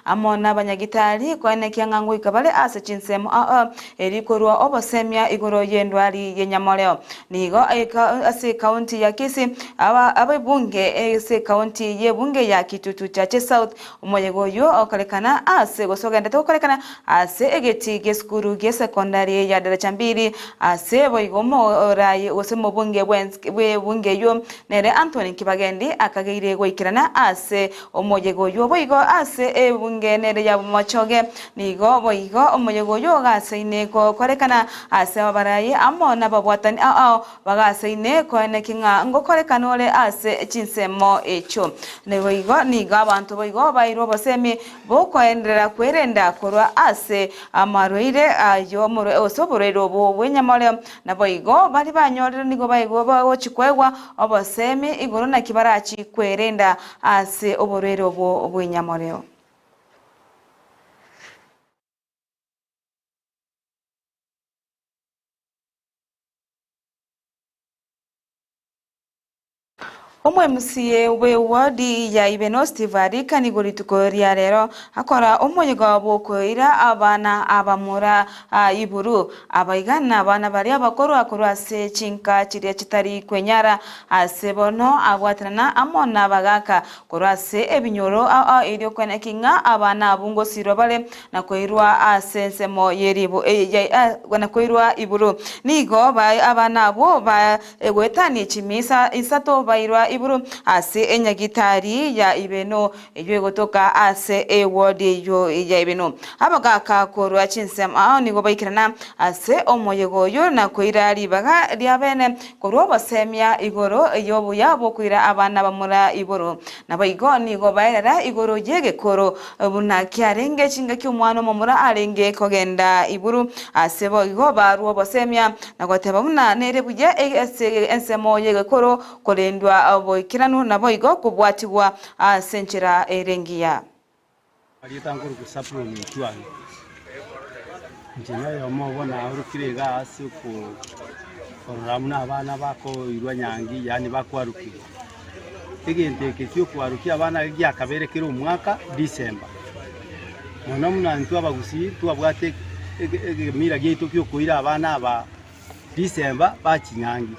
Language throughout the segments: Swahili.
amona abanyagitari kwene kyangangu ikabale ase chinsemo erikorwa obosemia igoro yendwali yenyamoleo nigo ase county ya Kisii abebunge ase county ye bunge ya Kitutu chache South umuyego yo okalekana ase gosogenda tokalekana ase egeti geskuru ge secondary ya daraja 2 ase boigomo oraye osemo bunge bunge yo nere Anthony Kibagendi akageire goikirana ase umuyego yo boigo ase bungenere ya machoge nigo boigo umuyego yo gaseine ko korekana ase abaraye amona babwatani bagaseine ko enekinga ngo korekana ole ase chinsemo echo nigo niga abantu boigo bairo bosemi boko endera kwerenda korwa ase amaroire ayo muro osoborero bo bwenyamole na boigo bali banyorera nigo baigo bawochikwegwa obosemi igoro na kibarachi kwerenda ase oborero bo bwenyamole. MCA we wadi ya IBERE Steve Arika ni golitukoria rero akora umuyego bokoira abana abamura iburu abaigana abana bari abakoro akora se chinka chiriya chitari kwenyara asebono agwatrana amona bagaka korase ebinyoro iri kwene kinga abana abungo sirobale na koirwa asensemo yeribo na koirwa iburu nigo bai abana bo ba egwetani chimisa isato bairwa iburu ase enyagitari ya ibeno eyo gotoka ase ewodi yo ya ibeno abagaka korwa CHINSA nigo baikirana ase omoyego yo na koirari baga lyabene korwa basemia igoro yobu yabo kuira abana bamura iboro nabaigo nigo bairara igoro yege koro buna kyarenge chinga kyumwana momura arenge kogenda iburu ase boigo baruo basemia nagoteba buna nere buje ese ensemo yege koro kolendwa boikirano naboigo kubwatiwa senchera erengia Alitanguru kusapro ni twani njena yo mobona urukirega asuko koramuna abana bako irwa nyangi yani bakwaruki igente kekyo kwaruki abana gya kaberekero umwaka December nona muna ntwa bagusii twabwate mira gito kyo koira abana ba December bakinyangi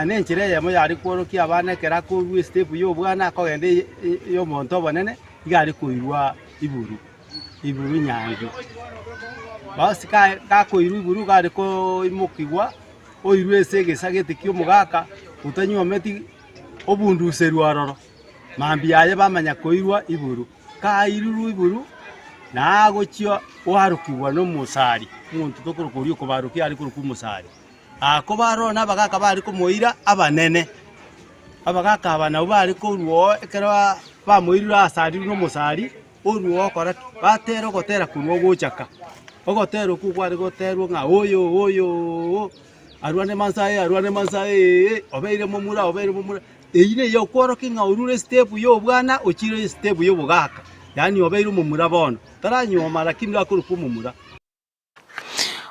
nenchire yamo yari kworoki abana kera ko step yo bwana ko gende yo monto bonene igari kuirwa iburu nyangi basi ka koiru iburu gari ko imukigwa oirwe sege sagete kyo mugaka utanywa meti obundu serwaroro mambi yaye bamanya koirwa iburu ka iruru iburu nago kyo oharukigwa no musari muntu tokoro kuri ko baruki ari kuri ku musari ko barona bagaka bari ko moira abanene abagaka abana bari ko ruo ekera bamoirira asari no musari oruo kora batero gotera kunwo gochaka ogotero kukwari gotero nga oyo arwane mansae obeire momura eyine yo kworoki nga urure step yo bwana okire step yo bugaka yani obeire momura bono taranyoma lakini akuru kumumura.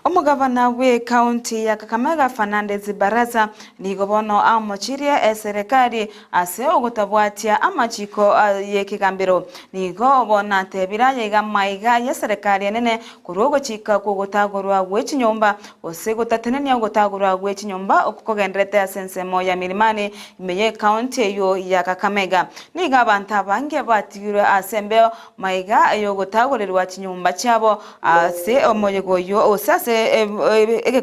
Omugavana we county ya Kakamega Fernandez Baraza nigobono amochirie serikali ase ogotabwatia amachiko yekigambiro nigo bona tebira yega maiga ya serikali nene kurogo chika kugotagorwa gwechinyomba ose gotatenenia gotagorwa gwechinyomba okukogendrete asensemo ya milimani imeye county yo ya Kakamega niga banta bange batigura asembe maiga yo gotagorerwa chinyomba chabo ase omoyego yo osase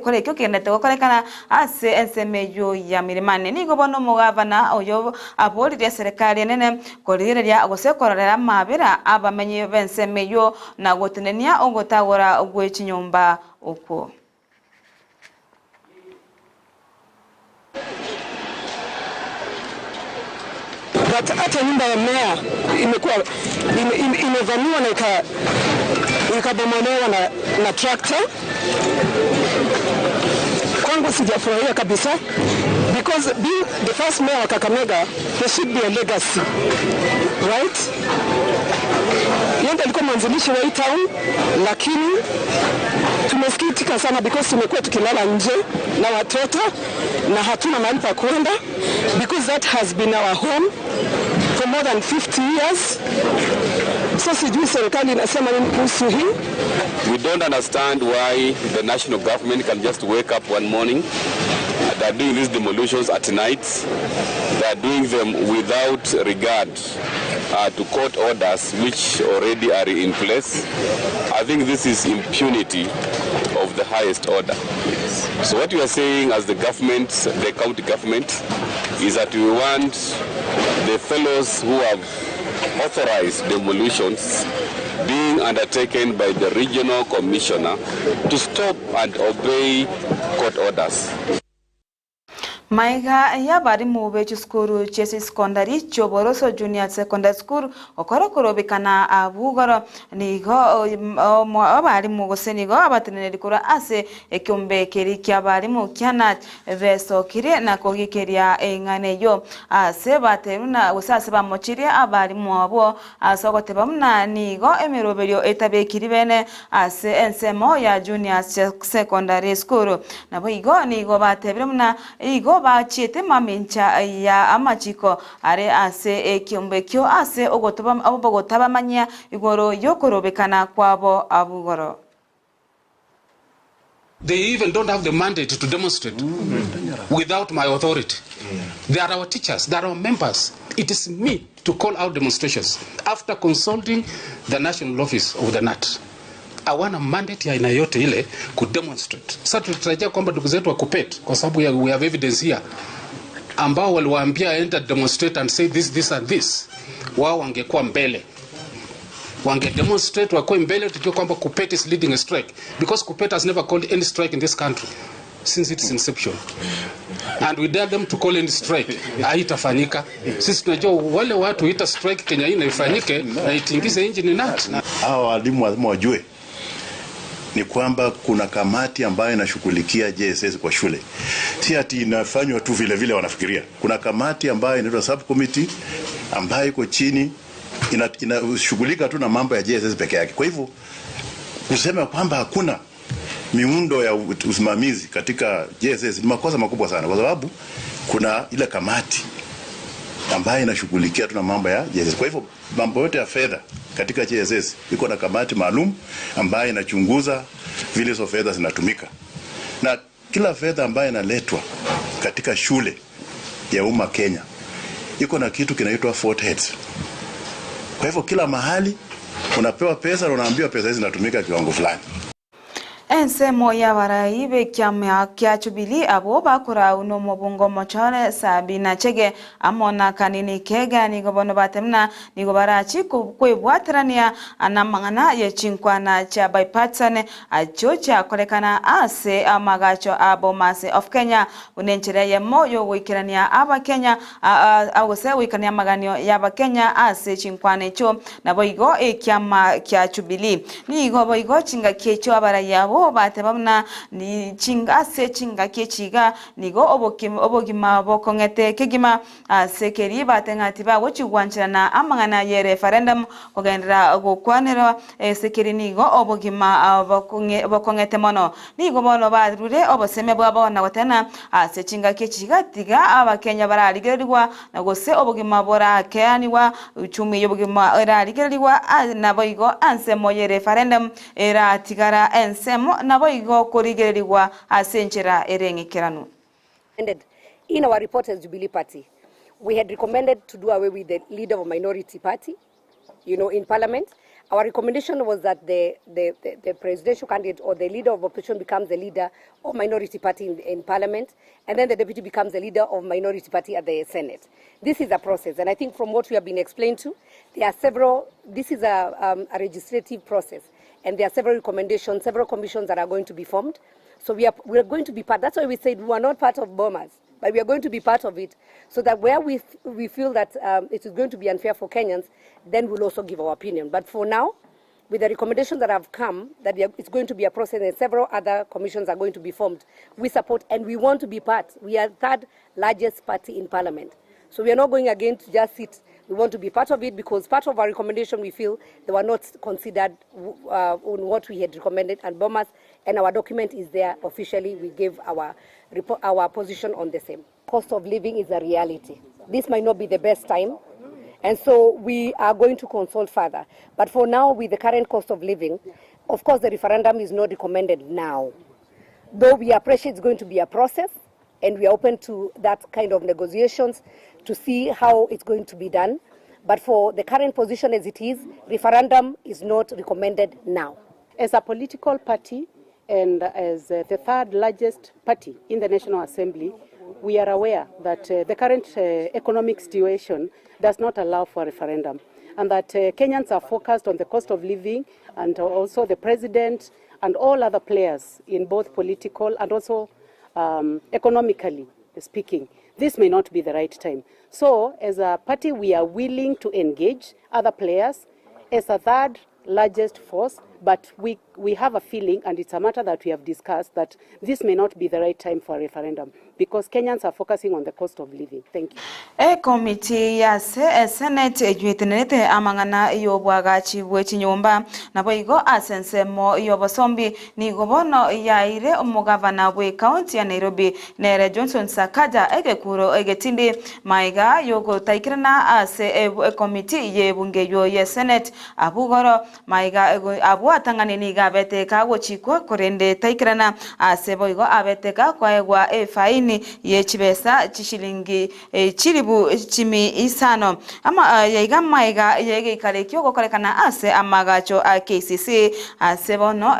kore kyo kenete korekana ase ensemeyo ya milimani nigo bono mugavana oyo abolire serikali nene korirya agosekorera mabera abamenye bensemeyo na gotenenia ogotagora ogwechinyomba uko hata nyumba ya meya imekuwa imevamiwa na ikabomolewa na tractor. Kwangu sijafurahia kabisa because being the first mayor wa Kakamega, there should be a legacy, right? Yeye alikuwa mwanzilishi wa hii town, lakini tumesikitika sana because tumekuwa tukilala nje na watoto na hatuna mahali pa kwenda because that has been our home for more than 50 years. So sijui serikali inasema nini kuhusu hii. We don't understand why the national government can just wake up one morning. They are doing these demolitions at night. They are doing them without regard to court orders which already are in place. I think this is impunity of the highest order. So what we are saying as the government, the county government, is that we want the fellows who have authorized demolitions being undertaken by the regional commissioner to stop and obey court orders. Maiga ya bari mube chuskuru chesi secondary choboroso junior secondary school okoro korobekana abugoro nigo abari mugose nigo abateneri kura ase ekyombe keri kyabari mu kyana beso kire na kogikeria engane yo ase bateruna usase bamochire abari muabo asogote bamna nigo emiroberio etabekiri bene ase ensemo ya junior secondary school nabo igo nigo batebirumna igo bachete mamincha ya amachiko are ase ekyombe kyo ase ogotaba manya igoro yokorobekana kwabo abugoro. They even don't have the mandate to demonstrate without my authority. They are our teachers, they are our members. It is me to call out demonstrations after consulting the national office of the NAT. Hawana mandate ya aina yote ile kudemonstrate. Sasa tulitarajia kwamba ndugu zetu wa KUPPET, kwa sababu we have evidence here, ambao waliwaambia enter demonstrate and say this and this, wao wangekuwa mbele, wange demonstrate wakwe mbele, tukio kwamba KUPPET is leading a strike, because KUPPET has never called any strike in this country since its inception, and we dare them to call any strike. Haitafanyika. Sisi tunajua wale watu ita strike Kenya hii na ifanyike na itingize engine NAT. Hao walimu wajue ni kwamba kuna kamati ambayo inashughulikia JSS kwa shule. Si ati inafanywa tu vile vile wanafikiria. Kuna kamati ambayo inaitwa subcommittee ambayo iko chini inashughulika tu na mambo ya JSS peke yake. Kwa hivyo kusema kwamba hakuna miundo ya usimamizi katika JSS ni makosa makubwa sana, kwa sababu kuna ile kamati ambayo inashughulikia tu na mambo ya JSS. Kwa hivyo mambo yote ya fedha katika JSS iko na kamati maalum ambayo inachunguza vile hizo fedha zinatumika, na kila fedha ambayo inaletwa katika shule ya umma Kenya iko na kitu kinaitwa fort heads. Kwa hivyo kila mahali unapewa pesa na unaambiwa pesa hizi zinatumika kiwango fulani. Ensemo ya baraibe kyama kya chubili abo bakora uno mubungo mochore sabina chege amona kanini kega ni gobono batemna ni gobarachi kwebwatrania anamangana ye chinkwana cha bypatsane achocha kolekana ase amagacho abo mase of Kenya unenchire ye moyo wikirania aba Kenya awose wikania maganio yaba Kenya ase chinkwane cho naboigo ekyama kya chubili ni goboigo chinga kecho abarayabo batebamna ni chinga se chinga kechiga nigo obogima bokongete kegima sekeri batengati ba wochigwanchana amangana ye referendum ogendera gokwanera sekeri nigo obogima bokongete mono nigo bono barure oboseme bwabo na watena se chinga kechiga tiga abakenya baraligerwa nagose obogima bora keaniwa uchumi yobogima eraligerwa naboigo ansemo ye referendum era tigara ensemo naboigo korigerwa asenchera erengikiranu. In our report as Jubilee Party, we had recommended to do away with the leader of a minority party, in parliament. Our recommendation was that the presidential candidate or the leader of opposition becomes the leader of minority party in parliament, and then the deputy becomes the leader of minority party at the Senate. This is a process, and I think from what we have been explained to, there are several, this is a legislative process, and there are several recommendations, several commissions that are going to be formed. So we are going to be part, that's why we said we are not part of Bomas, but we are going to be part of it, so that where we feel that it is going to be unfair for Kenyans, then we'll also give our opinion. But for now, with the recommendations that have come, that it's going to be a process and several other commissions are going to be formed, we support and we want to be part. We are the third largest party in parliament. So we are not going again to just sit. We want to be part of it because part of our recommendation we feel they were not considered on what we had recommended and Bomas, and our document is there officially. We gave our position on the same. Cost of living is a reality. This might not be the best time, And so we are going to consult further. But for now, with the current cost of living, of course, the referendum is not recommended now. Though we appreciate it's going to be a process, and we are open to that kind of negotiations to see how it's going to be done. But for the current position as it is, referendum is not recommended now. As a political party and as the third largest party in the National Assembly, we are aware that the current economic situation does not allow for a referendum, and that Kenyans are focused on the cost of living, and also the president and all other players in both political and also economically speaking. This may not be the right time. So as a party, we are willing to engage other players as a third largest force, but we have a feeling, and it's a matter that we have discussed, that this may not be the right time for a referendum because Kenyans are focusing on the cost of living. Thank you. Committee ya Senate ejuitenete amangana yobwaga chibwe chinyomba nabo igo asensemo yobosombi ni gobono yaire omugavana bwe county ya Nairobi nere Johnson Sakaja egekuro egetindi maiga yogo taikirana ase committee ye bungeyo ye Senate abugoro maiga abu atangane ni gabete kago chiko korende taikirana ase boigo abeteka kwa egwa faini ye chibesa chishilingi chiribu chimi ISANO ama yaiga maiga yege kalekyo gokorekana ase amagacho a KCC ase bono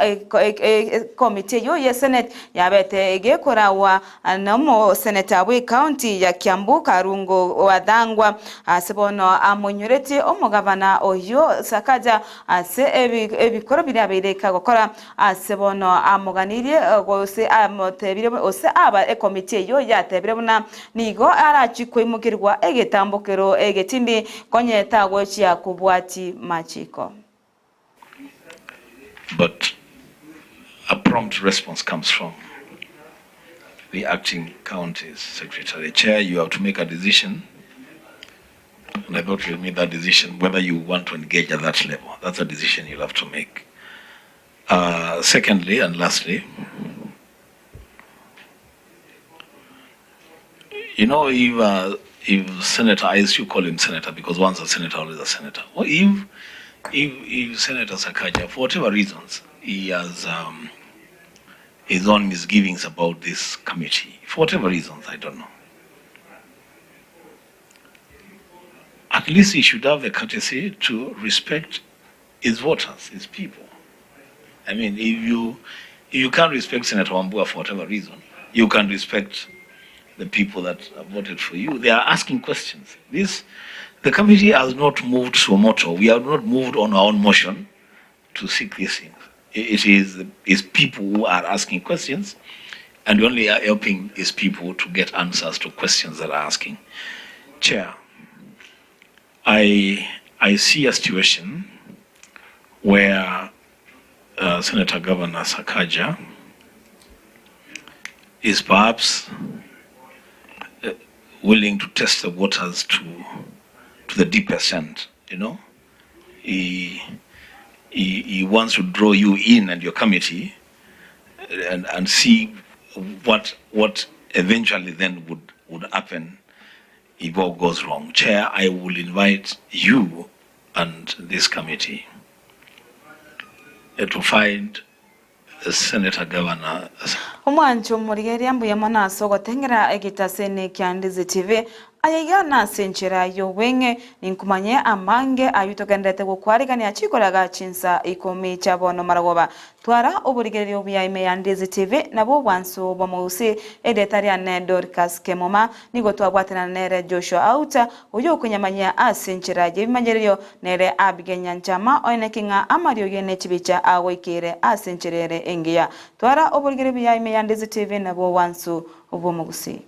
committee yo ye Senate yabete egekora wa namo senator we county ya Kiambu Karungo wadangwa ase bono amonyorete omugavana oyo Sakaja ase ebikoro birabireka gukora ase bono amuganire gose amotebire ose aba committee yo yatebirabuna nigo arachikwimukirwa egetambokero egetindi konyeta gochia kubwati machiko. But a prompt response comes from the acting county secretary. Chair, you have to make a decision. And I thought you'll make that decision whether you want to engage at that level. That's a decision you'll have to make. Secondly and lastly, you know, if Senator, I used to call him Senator because once a Senator, always a Senator. Well, if Senator Sakaja, for whatever reasons, he has his own misgivings about this committee, for whatever reasons, I don't know. At least he should have the courtesy to respect his voters, his people. I mean, if you can't respect Senator Wambua for whatever reason, you can respect the people that have voted for you. They are asking questions. The committee has not moved to a motto. We have not moved on our own motion to seek these things. It is people who are asking questions, and we only are helping these people to get answers to questions that are asking. Chair, I see a situation where Senator Governor Sakaja is perhaps willing to test the waters to the deepest end, you know. He wants to draw you in and your committee and see what eventually then would happen if all goes wrong. Chair, I will invite you and this committee to find a Senator Governor. Omwancho murigeri ambuye manaso gotengera egitasene kya Ndizi TV ayigana senchera yo wenge ninkumanye amange ayutogendete gukwariganya chikoraga CHINSA ikomi chabono maragoba twara oburigeri obuya ime Ndizi TV nabo bwanso bomusi edetariane DORCAS KEMUMA nigo twabwatana nere Joshua AUTA uyo kunyamanya asenchera je bimanyereyo nere abigenya nchama onekinga amario yene chibicha awekere asencherere engiya twara oburigeri obuya ime Ndizi TV nabo wanso obomusi.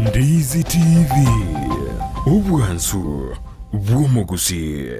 Ndizi TV, ubwansu bw'omu Gusii.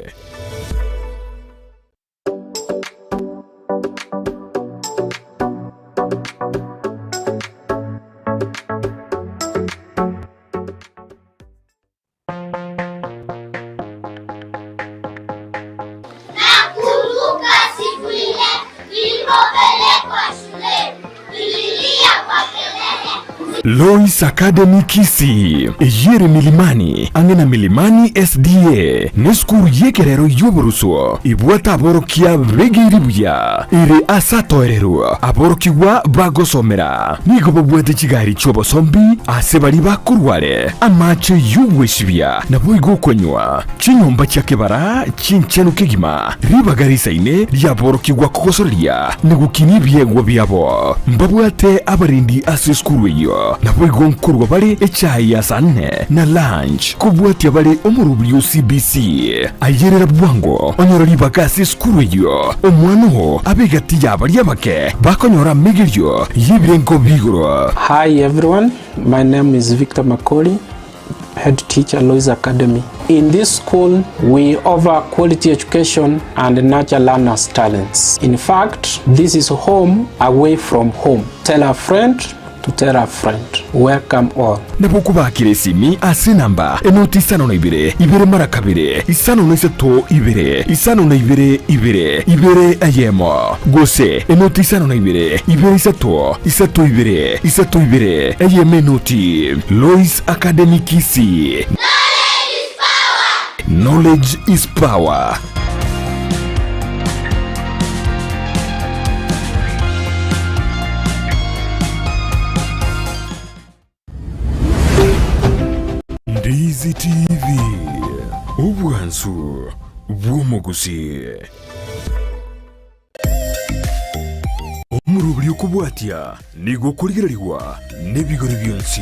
Lois Academy Kisii yere milimani angena milimani SDA neskuru yekerero yoburuso ibwata aborokia begiribuya ire asatoerero aborokiwa bagosomera nigo bobwete kigari chobo sombi asebali bakurware amache yugweshibya nabuigo konywa chinyomba cyakebara chinchenu kigima ribagarisa ine ryaborokiwa kogosoria nigukinibye byabo mbabwate abarindi aseskuru yo nabuigo nkurwa bali echayi ya sane na lunch kubwate bali omurubyo CBC ayerera bwango onyorori bakasi skuru yo omwano abegati yabali abake bakonyora migiryo yibrenko bigoro. Hi everyone, my name is Victor Makoli, head teacher Lois Academy. In this school, we offer quality education and nurture learners' talents. In fact, this is home away from home. Tell a friend to tell a friend. Welcome all. Nabukubakire simi ase namba enoti isano na ibere mara kabiri isano na isato ibere isano na ibere ayemo gose enoti isano na ibere isato ibere ayeme noti. Lois Academy Kisii. Knowledge is power. Ndizi TV ubwansu bw'omuguzi omurubiri okubwatya nigo kurigirirwa n'ebigori byonsi.